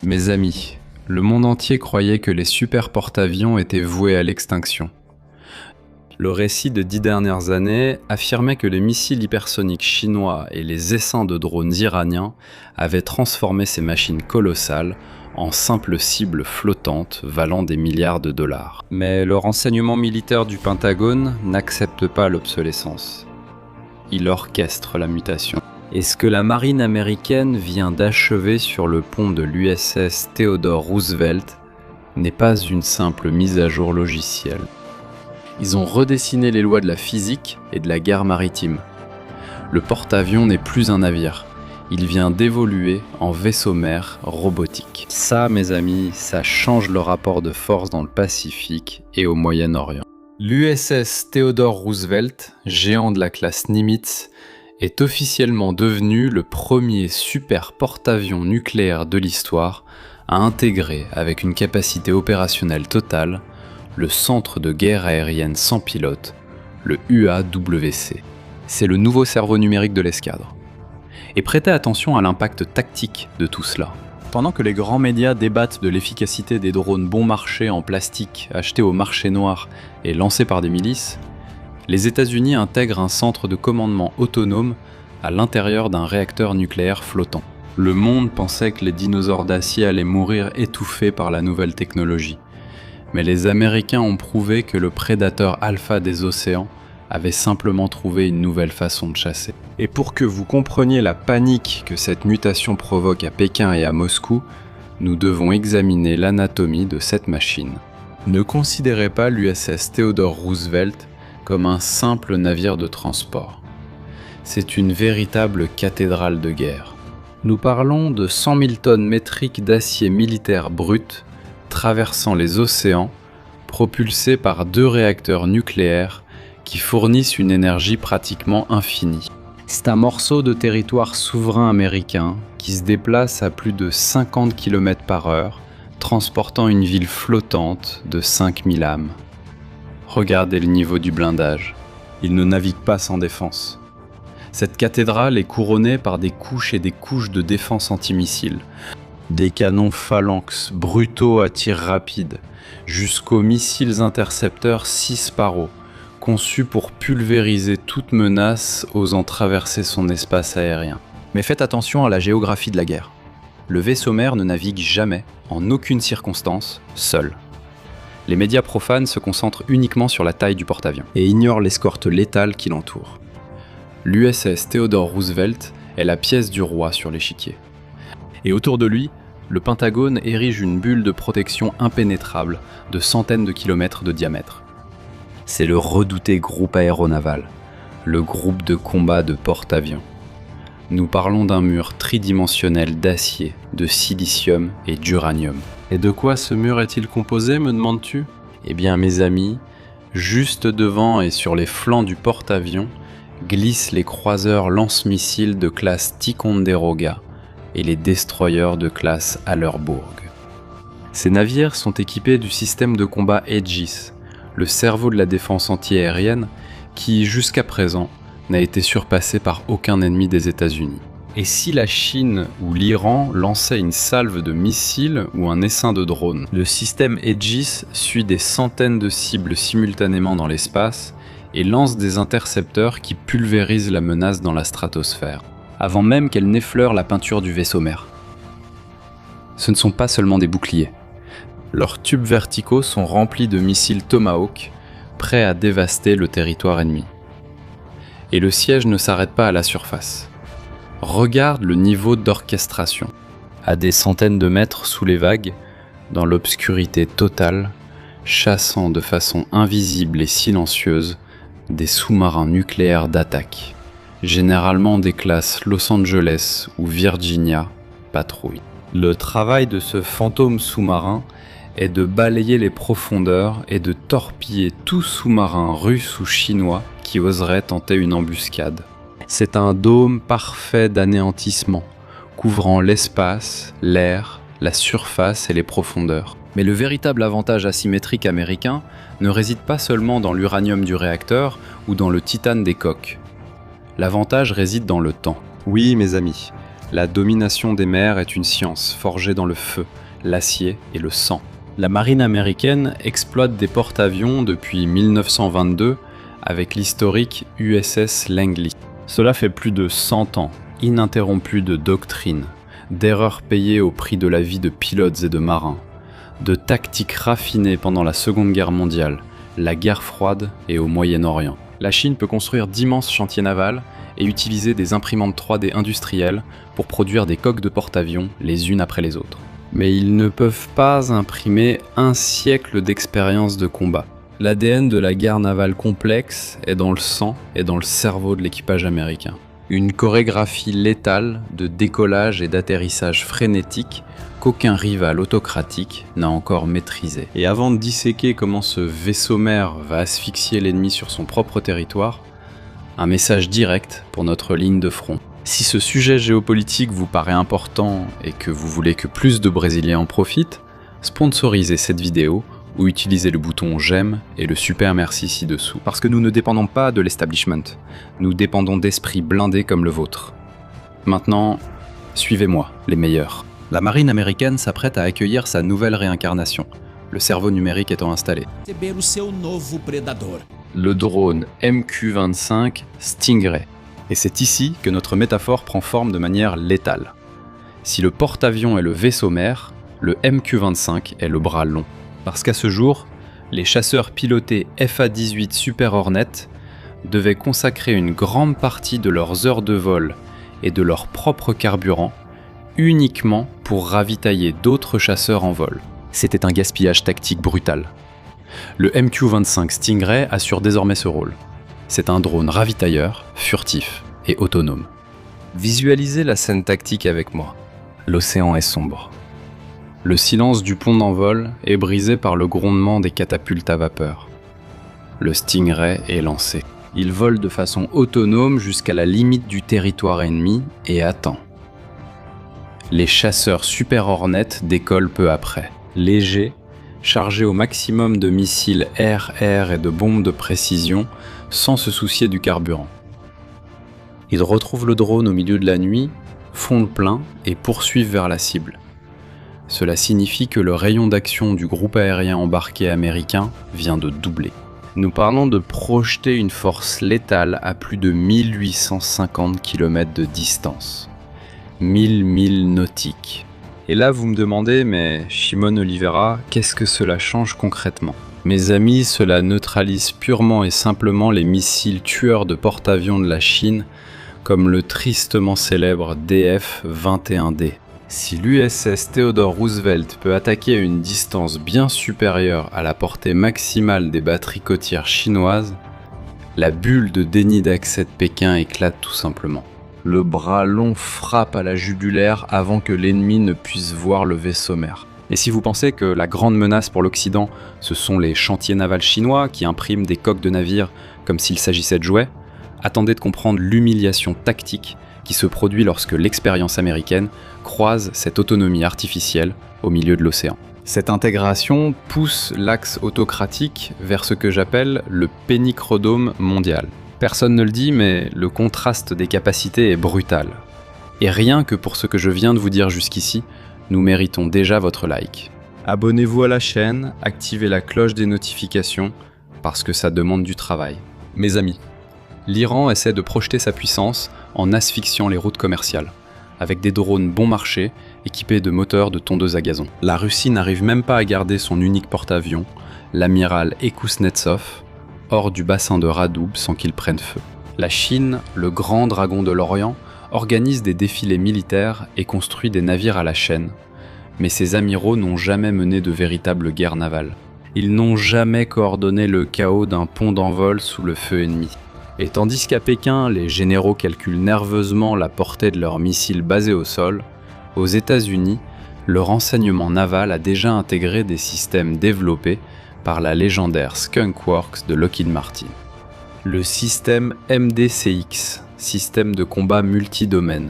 Mes amis, le monde entier croyait que les super porte-avions étaient voués à l'extinction. Le récit de 10 dernières années affirmait que les missiles hypersoniques chinois et les essaims de drones iraniens avaient transformé ces machines colossales en simples cibles flottantes valant des milliards de dollars. Mais le renseignement militaire du Pentagone n'accepte pas l'obsolescence. Il orchestre la mutation. Et ce que la marine américaine vient d'achever sur le pont de l'USS Theodore Roosevelt n'est pas une simple mise à jour logicielle. Ils ont redessiné les lois de la physique et de la guerre maritime. Le porte-avions n'est plus un navire, il vient d'évoluer en vaisseau-mer robotique. Ça, mes amis, ça change le rapport de force dans le Pacifique et au Moyen-Orient. L'USS Theodore Roosevelt, géant de la classe Nimitz, est officiellement devenu le premier super porte-avions nucléaire de l'histoire à intégrer, avec une capacité opérationnelle totale, le centre de guerre aérienne sans pilote, le UAWC. C'est le nouveau cerveau numérique de l'escadre. Et prêtez attention à l'impact tactique de tout cela. Pendant que les grands médias débattent de l'efficacité des drones bon marché en plastique achetés au marché noir et lancés par des milices, les États-Unis intègrent un centre de commandement autonome à l'intérieur d'un réacteur nucléaire flottant. Le monde pensait que les dinosaures d'acier allaient mourir étouffés par la nouvelle technologie. Mais les Américains ont prouvé que le prédateur alpha des océans avait simplement trouvé une nouvelle façon de chasser. Et pour que vous compreniez la panique que cette mutation provoque à Pékin et à Moscou, nous devons examiner l'anatomie de cette machine. Ne considérez pas l'USS Theodore Roosevelt comme un simple navire de transport. C'est une véritable cathédrale de guerre. Nous parlons de 100 000 tonnes métriques d'acier militaire brut traversant les océans, propulsés par 2 réacteurs nucléaires qui fournissent une énergie pratiquement infinie. C'est un morceau de territoire souverain américain qui se déplace à plus de 50 km/h, transportant une ville flottante de 5000 âmes. Regardez le niveau du blindage. Il ne navigue pas sans défense. Cette cathédrale est couronnée par des couches et des couches de défense antimissiles. Des canons phalanx brutaux à tir rapide, jusqu'aux missiles intercepteurs 6 Sparrow, conçus pour pulvériser toute menace osant traverser son espace aérien. Mais faites attention à la géographie de la guerre. Le vaisseau-mère ne navigue jamais, en aucune circonstance, seul. Les médias profanes se concentrent uniquement sur la taille du porte-avions et ignorent l'escorte létale qui l'entoure. L'USS Theodore Roosevelt est la pièce du roi sur l'échiquier. Et autour de lui, le Pentagone érige une bulle de protection impénétrable de centaines de kilomètres de diamètre. C'est le redouté groupe aéronaval, le groupe de combat de porte-avions. Nous parlons d'un mur tridimensionnel d'acier, de silicium et d'uranium. Et de quoi ce mur est-il composé, me demandes-tu ? Eh bien, mes amis, juste devant et sur les flancs du porte-avions, glissent les croiseurs lance-missiles de classe Ticonderoga et les destroyers de classe Hallerburg. Ces navires sont équipés du système de combat Aegis, le cerveau de la défense antiaérienne qui, jusqu'à présent, n'a été surpassé par aucun ennemi des États-Unis. Et si la Chine ou l'Iran lançaient une salve de missiles ou un essaim de drones, le système Aegis suit des centaines de cibles simultanément dans l'espace et lance des intercepteurs qui pulvérisent la menace dans la stratosphère, avant même qu'elle n'effleure la peinture du vaisseau-mère. Ce ne sont pas seulement des boucliers. Leurs tubes verticaux sont remplis de missiles Tomahawk, prêts à dévaster le territoire ennemi. Et le siège ne s'arrête pas à la surface. Regarde le niveau d'orchestration. À des centaines de mètres sous les vagues, dans l'obscurité totale, chassant de façon invisible et silencieuse des sous-marins nucléaires d'attaque, généralement des classes Los Angeles ou Virginia, patrouillent. Le travail de ce fantôme sous-marin est de balayer les profondeurs et de torpiller tout sous-marin russe ou chinois qui oserait tenter une embuscade. C'est un dôme parfait d'anéantissement, couvrant l'espace, l'air, la surface et les profondeurs. Mais le véritable avantage asymétrique américain ne réside pas seulement dans l'uranium du réacteur ou dans le titane des coques. L'avantage réside dans le temps. Oui, mes amis, La domination des mers est une science forgée dans le feu, l'acier et le sang. La marine américaine exploite des porte-avions depuis 1922 avec l'historique USS Langley. Cela fait plus de 100 ans, ininterrompus de doctrine, d'erreurs payées au prix de la vie de pilotes et de marins, de tactiques raffinées pendant la Seconde Guerre mondiale, la guerre froide et au Moyen-Orient. La Chine peut construire d'immenses chantiers navals et utiliser des imprimantes 3D industrielles pour produire des coques de porte-avions les unes après les autres. Mais ils ne peuvent pas imprimer un siècle d'expérience de combat. L'ADN de la guerre navale complexe est dans le sang et dans le cerveau de l'équipage américain. Une chorégraphie létale de décollage et d'atterrissage frénétique qu'aucun rival autocratique n'a encore maîtrisé. Et avant de disséquer comment ce vaisseau-mère va asphyxier l'ennemi sur son propre territoire, un message direct pour notre ligne de front. Si ce sujet géopolitique vous paraît important et que vous voulez que plus de Brésiliens en profitent, sponsorisez cette vidéo ou utilisez le bouton j'aime et le super merci ci-dessous. Parce que nous ne dépendons pas de l'establishment, nous dépendons d'esprits blindés comme le vôtre. Maintenant, suivez-moi, les meilleurs. La marine américaine s'apprête à accueillir sa nouvelle réincarnation, le cerveau numérique étant installé. Le drone MQ-25 Stingray. Et c'est ici que notre métaphore prend forme de manière létale. Si le porte-avions est le vaisseau-mère, le MQ-25 est le bras long. Parce qu'à ce jour, les chasseurs pilotés FA-18 Super Hornet devaient consacrer une grande partie de leurs heures de vol et de leur propre carburant uniquement pour ravitailler d'autres chasseurs en vol. C'était un gaspillage tactique brutal. Le MQ-25 Stingray assure désormais ce rôle. C'est un drone ravitailleur, furtif et autonome. Visualisez la scène tactique avec moi. L'océan est sombre. Le silence du pont d'envol est brisé par le grondement des catapultes à vapeur. Le Stingray est lancé. Il vole de façon autonome jusqu'à la limite du territoire ennemi et attend. Les chasseurs Super Hornet décollent peu après. Légers, chargés au maximum de missiles air-air et de bombes de précision, sans se soucier du carburant. Ils retrouvent le drone au milieu de la nuit, font le plein et poursuivent vers la cible. Cela signifie que le rayon d'action du groupe aérien embarqué américain vient de doubler. Nous parlons de projeter une force létale à plus de 1850 km de distance. 1000 milles nautiques. Et là vous me demandez, mais Shimon Oliveira, qu'est-ce que cela change concrètement ? Mes amis, cela neutralise purement et simplement les missiles tueurs de porte-avions de la Chine, comme le tristement célèbre DF-21D. Si l'USS Theodore Roosevelt peut attaquer à une distance bien supérieure à la portée maximale des batteries côtières chinoises, la bulle de déni d'accès de Pékin éclate tout simplement. Le bras long frappe à la jugulaire avant que l'ennemi ne puisse voir le vaisseau-mère. Et si vous pensez que la grande menace pour l'Occident, ce sont les chantiers navals chinois qui impriment des coques de navires comme s'il s'agissait de jouets, attendez de comprendre l'humiliation tactique qui se produit lorsque l'expérience américaine croise cette autonomie artificielle au milieu de l'océan. Cette intégration pousse l'axe autocratique vers ce que j'appelle le pénicrodome mondial. Personne ne le dit, mais le contraste des capacités est brutal. Et rien que pour ce que je viens de vous dire jusqu'ici, nous méritons déjà votre like. Abonnez-vous à la chaîne, activez la cloche des notifications, parce que ça demande du travail. Mes amis, l'Iran essaie de projeter sa puissance en asphyxiant les routes commerciales, avec des drones bon marché équipés de moteurs de tondeuses à gazon. La Russie n'arrive même pas à garder son unique porte-avions, l'amiral Ekuznetsov, hors du bassin de Radoub sans qu'il prenne feu. La Chine, le grand dragon de l'Orient, organise des défilés militaires et construit des navires à la chaîne, mais ses amiraux n'ont jamais mené de véritable guerre navale. Ils n'ont jamais coordonné le chaos d'un pont d'envol sous le feu ennemi. Et tandis qu'à Pékin, les généraux calculent nerveusement la portée de leurs missiles basés au sol, aux États-Unis, le renseignement naval a déjà intégré des systèmes développés par la légendaire Skunk Works de Lockheed Martin. Le système MDCX, système de combat multidomaine.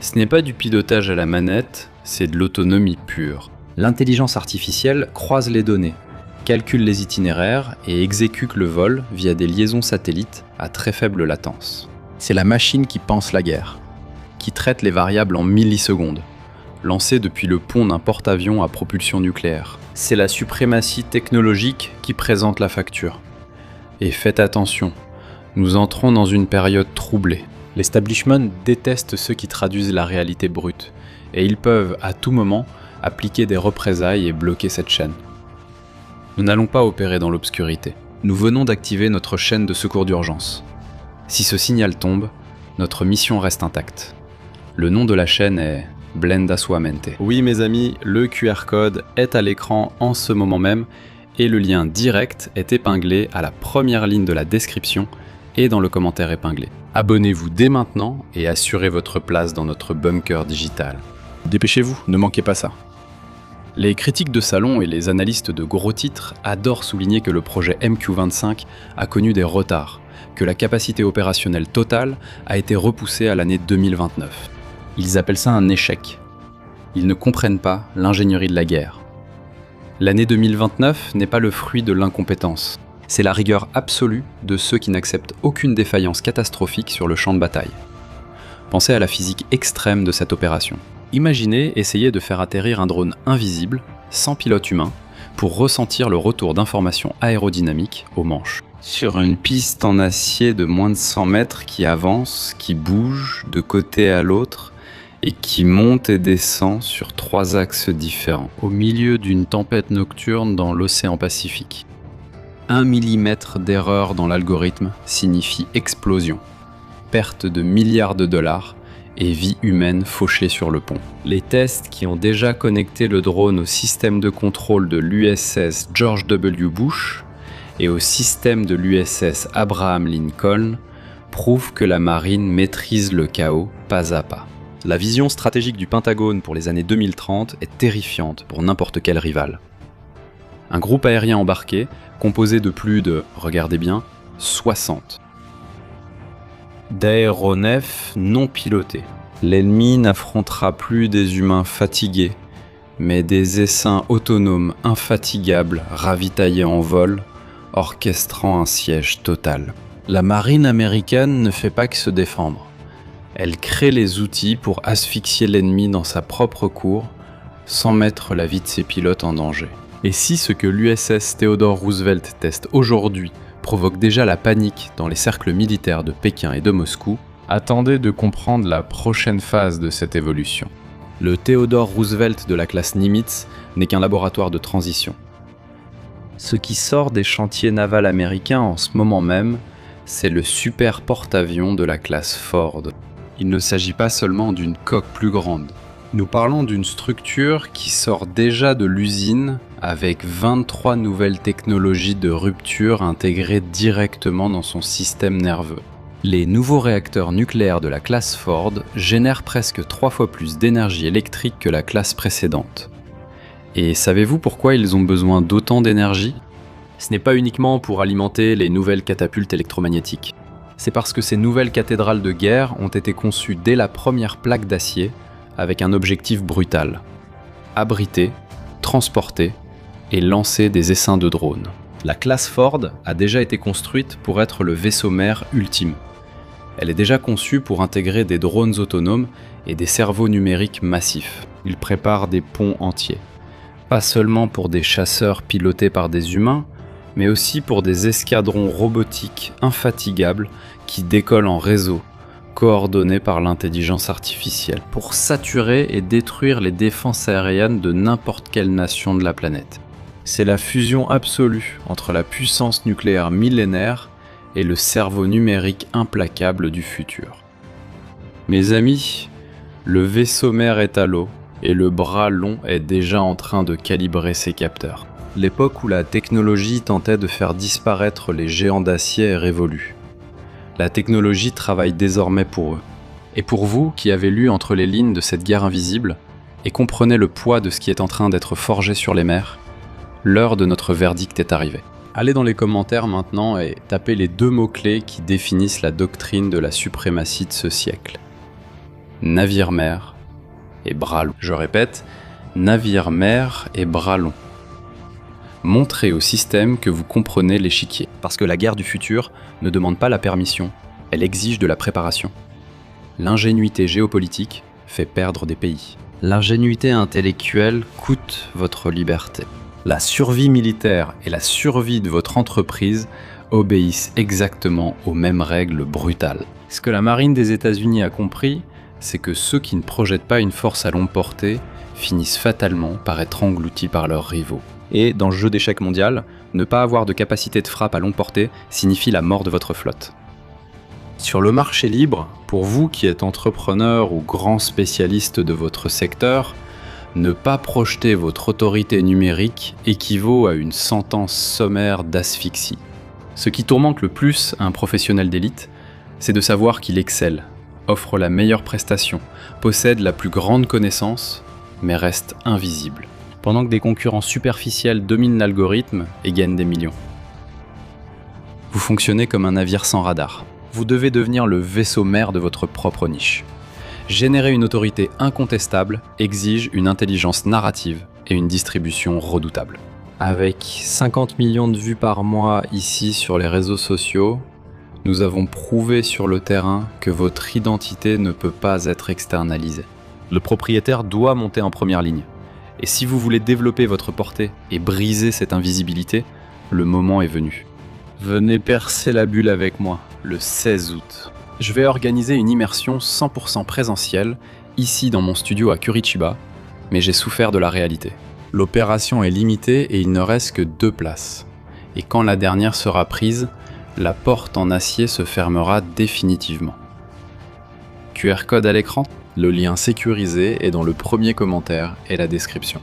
Ce n'est pas du pilotage à la manette, c'est de l'autonomie pure. L'intelligence artificielle croise les données, calcule les itinéraires et exécute le vol via des liaisons satellites à très faible latence. C'est la machine qui pense la guerre, qui traite les variables en millisecondes, lancé depuis le pont d'un porte-avions à propulsion nucléaire. C'est la suprématie technologique qui présente la facture. Et faites attention, nous entrons dans une période troublée. L'establishment déteste ceux qui traduisent la réalité brute, et ils peuvent, à tout moment, appliquer des représailles et bloquer cette chaîne. Nous n'allons pas opérer dans l'obscurité. Nous venons d'activer notre chaîne de secours d'urgence. Si ce signal tombe, notre mission reste intacte. Le nom de la chaîne est Blenda Suamente. Oui mes amis, le QR code est à l'écran en ce moment même et le lien direct est épinglé à la première ligne de la description et dans le commentaire épinglé. Abonnez-vous dès maintenant et assurez votre place dans notre bunker digital. Dépêchez-vous, ne manquez pas ça. Les critiques de salon et les analystes de gros titres adorent souligner que le projet MQ-25 a connu des retards, que la capacité opérationnelle totale a été repoussée à l'année 2029. Ils appellent ça un échec. Ils ne comprennent pas l'ingénierie de la guerre. L'année 2029 n'est pas le fruit de l'incompétence. C'est la rigueur absolue de ceux qui n'acceptent aucune défaillance catastrophique sur le champ de bataille. Pensez à la physique extrême de cette opération. Imaginez essayer de faire atterrir un drone invisible, sans pilote humain, pour ressentir le retour d'informations aérodynamiques aux manches. Sur une piste en acier de moins de 100 mètres qui avance, qui bouge de côté à l'autre, et qui monte et descend sur 3 axes différents, au milieu d'une tempête nocturne dans l'océan Pacifique. 1 millimètre d'erreur dans l'algorithme signifie explosion, perte de milliards de dollars et vie humaine fauchée sur le pont. Les tests qui ont déjà connecté le drone au système de contrôle de l'USS George W. Bush et au système de l'USS Abraham Lincoln prouvent que la marine maîtrise le chaos pas à pas. La vision stratégique du Pentagone pour les années 2030 est terrifiante pour n'importe quel rival. Un groupe aérien embarqué, composé de plus de, regardez bien, 60 d'aéronefs non pilotés. L'ennemi n'affrontera plus des humains fatigués, mais des essaims autonomes infatigables ravitaillés en vol, orchestrant un siège total. La marine américaine ne fait pas que se défendre. Elle crée les outils pour asphyxier l'ennemi dans sa propre cour, sans mettre la vie de ses pilotes en danger. Et si ce que l'USS Theodore Roosevelt teste aujourd'hui provoque déjà la panique dans les cercles militaires de Pékin et de Moscou, attendez de comprendre la prochaine phase de cette évolution. Le Theodore Roosevelt de la classe Nimitz n'est qu'un laboratoire de transition. Ce qui sort des chantiers navals américains en ce moment même, c'est le super porte-avions de la classe Ford. Il ne s'agit pas seulement d'une coque plus grande. Nous parlons d'une structure qui sort déjà de l'usine avec 23 nouvelles technologies de rupture intégrées directement dans son système nerveux. Les nouveaux réacteurs nucléaires de la classe Ford génèrent presque 3 fois plus d'énergie électrique que la classe précédente. Et savez-vous pourquoi ils ont besoin d'autant d'énergie ? Ce n'est pas uniquement pour alimenter les nouvelles catapultes électromagnétiques. C'est parce que ces nouvelles cathédrales de guerre ont été conçues dès la première plaque d'acier avec un objectif brutal: abriter, transporter et lancer des essaims de drones. La classe Ford a déjà été construite pour être le vaisseau-mère ultime. Elle est déjà conçue pour intégrer des drones autonomes et des cerveaux numériques massifs. Ils préparent des ponts entiers. Pas seulement pour des chasseurs pilotés par des humains, mais aussi pour des escadrons robotiques infatigables qui décollent en réseau, coordonnés par l'intelligence artificielle, pour saturer et détruire les défenses aériennes de n'importe quelle nation de la planète. C'est la fusion absolue entre la puissance nucléaire millénaire et le cerveau numérique implacable du futur. Mes amis, le vaisseau mère est à l'eau et le bras long est déjà en train de calibrer ses capteurs. L'époque où la technologie tentait de faire disparaître les géants d'acier est révolue. La technologie travaille désormais pour eux. Et pour vous qui avez lu entre les lignes de cette guerre invisible et comprenez le poids de ce qui est en train d'être forgé sur les mers, l'heure de notre verdict est arrivée. Allez dans les commentaires maintenant et tapez les 2 mots-clés qui définissent la doctrine de la suprématie de ce siècle. Navire-mère et bras long. Je répète, navire-mère et bras long. Montrez au système que vous comprenez l'échiquier. Parce que la guerre du futur ne demande pas la permission, elle exige de la préparation. L'ingénuité géopolitique fait perdre des pays. L'ingénuité intellectuelle coûte votre liberté. La survie militaire et la survie de votre entreprise obéissent exactement aux mêmes règles brutales. Ce que la marine des États-Unis a compris, c'est que ceux qui ne projettent pas une force à longue portée finissent fatalement par être engloutis par leurs rivaux. Et dans le jeu d'échecs mondial, ne pas avoir de capacité de frappe à longue portée signifie la mort de votre flotte. Sur le marché libre, pour vous qui êtes entrepreneur ou grand spécialiste de votre secteur, ne pas projeter votre autorité numérique équivaut à une sentence sommaire d'asphyxie. Ce qui tourmente le plus un professionnel d'élite, c'est de savoir qu'il excelle, offre la meilleure prestation, possède la plus grande connaissance, mais reste invisible, pendant que des concurrents superficiels dominent l'algorithme et gagnent des millions. Vous fonctionnez comme un navire sans radar. Vous devez devenir le vaisseau mère de votre propre niche. Générer une autorité incontestable exige une intelligence narrative et une distribution redoutable. Avec 50 millions de vues par mois ici sur les réseaux sociaux, nous avons prouvé sur le terrain que votre identité ne peut pas être externalisée. Le propriétaire doit monter en première ligne. Et si vous voulez développer votre portée et briser cette invisibilité, le moment est venu. Venez percer la bulle avec moi, le 16 août. Je vais organiser une immersion 100% présentielle, ici dans mon studio à Curitiba, mais j'ai souffert de la réalité. L'opération est limitée et il ne reste que 2 places. Et quand la dernière sera prise, la porte en acier se fermera définitivement. QR code à l'écran, le lien sécurisé est dans le premier commentaire et la description.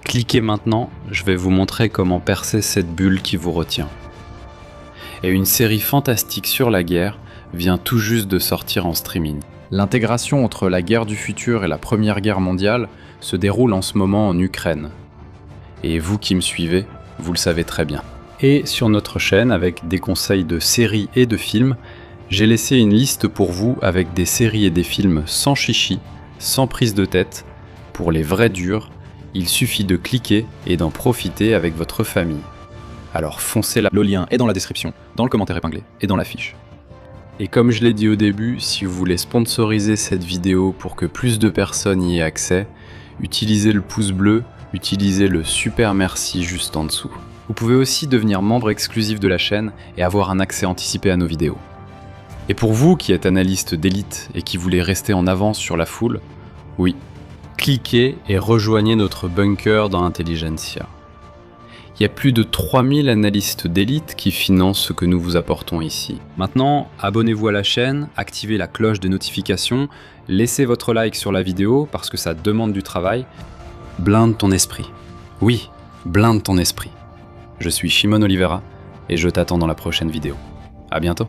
Cliquez maintenant, je vais vous montrer comment percer cette bulle qui vous retient. Et une série fantastique sur la guerre vient tout juste de sortir en streaming. L'intégration entre la guerre du futur et la Première Guerre mondiale se déroule en ce moment en Ukraine. Et vous qui me suivez, vous le savez très bien. Et sur notre chaîne, avec des conseils de séries et de films, j'ai laissé une liste pour vous avec des séries et des films sans chichi, sans prise de tête. Pour les vrais durs, il suffit de cliquer et d'en profiter avec votre famille. Alors foncez là, le lien est dans la description, dans le commentaire épinglé et dans la fiche. Et comme je l'ai dit au début, si vous voulez sponsoriser cette vidéo pour que plus de personnes y aient accès, utilisez le pouce bleu, utilisez le super merci juste en dessous. Vous pouvez aussi devenir membre exclusif de la chaîne et avoir un accès anticipé à nos vidéos. Et pour vous qui êtes analyste d'élite et qui voulez rester en avance sur la foule, oui, cliquez et rejoignez notre bunker dans Intelligentsia. Il y a plus de 3000 analystes d'élite qui financent ce que nous vous apportons ici. Maintenant, abonnez-vous à la chaîne, activez la cloche de notification, laissez votre like sur la vidéo parce que ça demande du travail. Blinde ton esprit. Oui, blinde ton esprit. Je suis Shimon Oliveira et je t'attends dans la prochaine vidéo. À bientôt.